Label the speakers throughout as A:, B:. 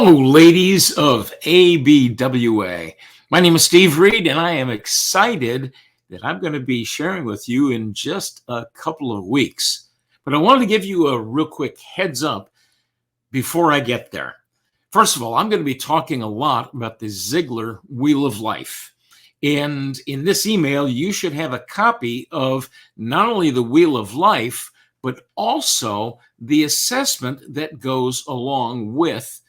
A: Hello, ladies of ABWA. My name is Steve Reed, and I am excited that I'm going to be sharing with you in just a couple of weeks. But I wanted to give you a real quick heads up before I get there. First of all, I'm going to be talking a lot about the Ziegler Wheel of Life. And in this email, you should have a copy of not only the Wheel of Life, but also the assessment that goes along with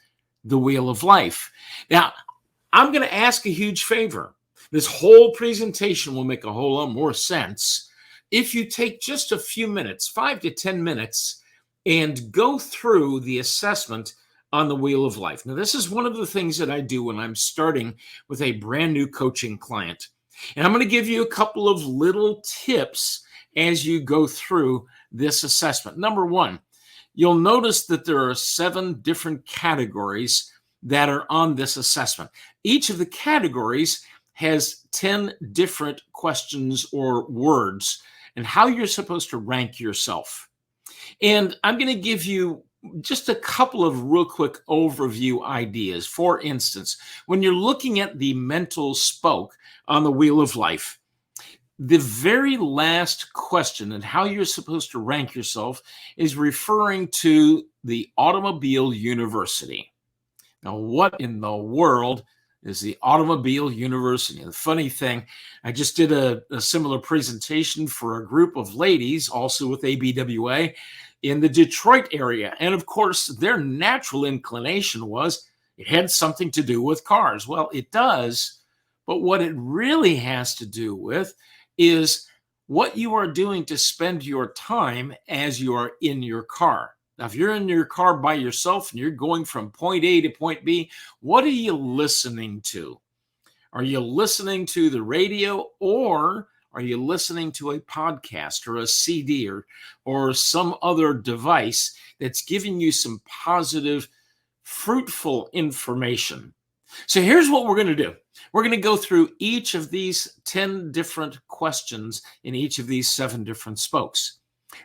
A: the Wheel of Life. Now, I'm going to ask a huge favor. This whole presentation will make a whole lot more sense if you take just a few minutes, 5 to 10 minutes, and go through the assessment on the Wheel of Life. Now, this is one of the things that I do when I'm starting with a brand new coaching client. And I'm going to give you a couple of little tips as you go through this assessment. Number one, you'll notice that there are 7 different categories that are on this assessment. Each of the categories has 10 different questions or words and how you're supposed to rank yourself. And I'm going to give you just a couple of real quick overview ideas. For instance, when you're looking at the mental spoke on the Wheel of Life, the very last question and how you're supposed to rank yourself is referring to the Automobile University. Now, what in the world is the Automobile University? The funny thing, I just did a similar presentation for a group of ladies, also with ABWA, in the Detroit area. And of course, their natural inclination was it had something to do with cars. Well, it does, but what it really has to do with is what you are doing to spend your time as you are in your car. Now, if you're in your car by yourself and you're going from point A to point B, what are you listening to? Are you listening to the radio, or are you listening to a podcast or a CD or some other device that's giving you some positive, fruitful information? So here's what we're going to do. We're going to go through each of these 10 different questions in each of these 7 different spokes.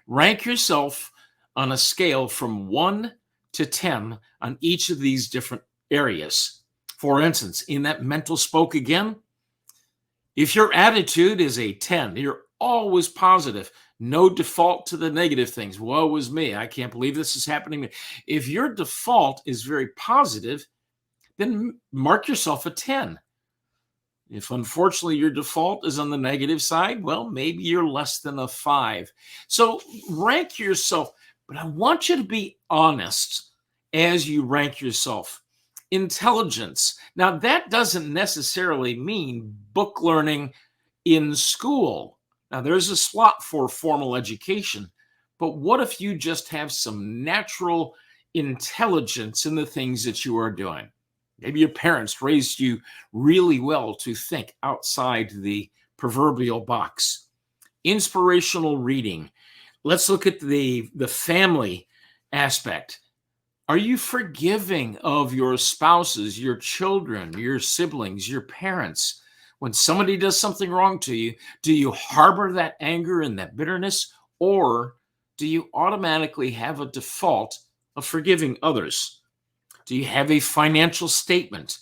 A: Rank yourself on a scale from 1 to 10 on each of these different areas. For instance, in that mental spoke again, if your attitude is a 10, you're always positive, no default to the negative things. Woe is me. I can't believe this is happening to me. If your default is very positive, then mark yourself a 10. If unfortunately your default is on the negative side, well, maybe you're less than a 5. So rank yourself, but I want you to be honest as you rank yourself. Intelligence. Now, that doesn't necessarily mean book learning in school. Now, there's a slot for formal education, but what if you just have some natural intelligence in the things that you are doing? Maybe your parents raised you really well to think outside the proverbial box. Inspirational reading. Let's look at the family aspect. Are you forgiving of your spouses, your children, your siblings, your parents? When somebody does something wrong to you, do you harbor that anger and that bitterness, or do you automatically have a default of forgiving others? Do you have a financial statement?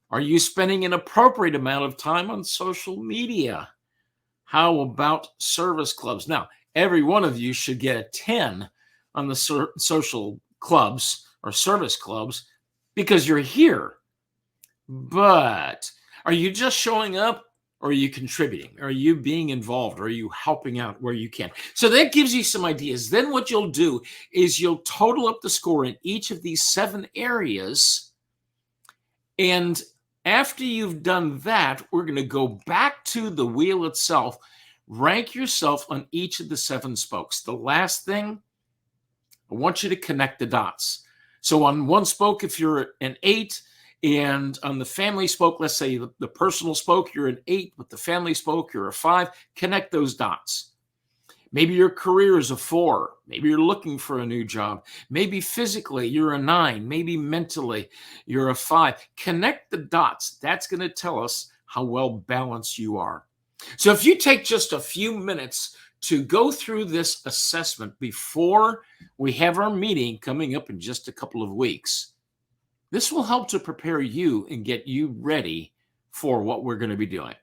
A: Are you spending an appropriate amount of time on social media? How about service clubs? Now, every one of you should get a 10 on the social clubs or service clubs because you're here. But are you just showing up, or are you contributing? Are you being involved? Are you helping out where you can? So that gives you some ideas. Then what you'll do is you'll total up the score in each of these 7 areas. And after you've done that, we're going to go back to the wheel itself. Rank yourself on each of the 7 spokes. The last thing, I want you to connect the dots. So on one spoke, if you're an 8, and on the family spoke, let's say the personal spoke, you're an 8, but the family spoke, you're a 5. Connect those dots. Maybe your career is a 4. Maybe you're looking for a new job. Maybe physically you're a 9. Maybe mentally you're a 5. Connect the dots. That's going to tell us how well balanced you are. So if you take just a few minutes to go through this assessment before we have our meeting coming up in just a couple of weeks, This will help to prepare you and get you ready for what we're going to be doing.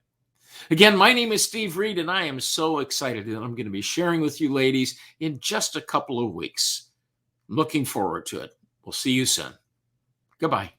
A: Again, my name is Steve Reed, and I am so excited that I'm going to be sharing with you ladies in just a couple of weeks. Looking forward to it. We'll see you soon. Goodbye.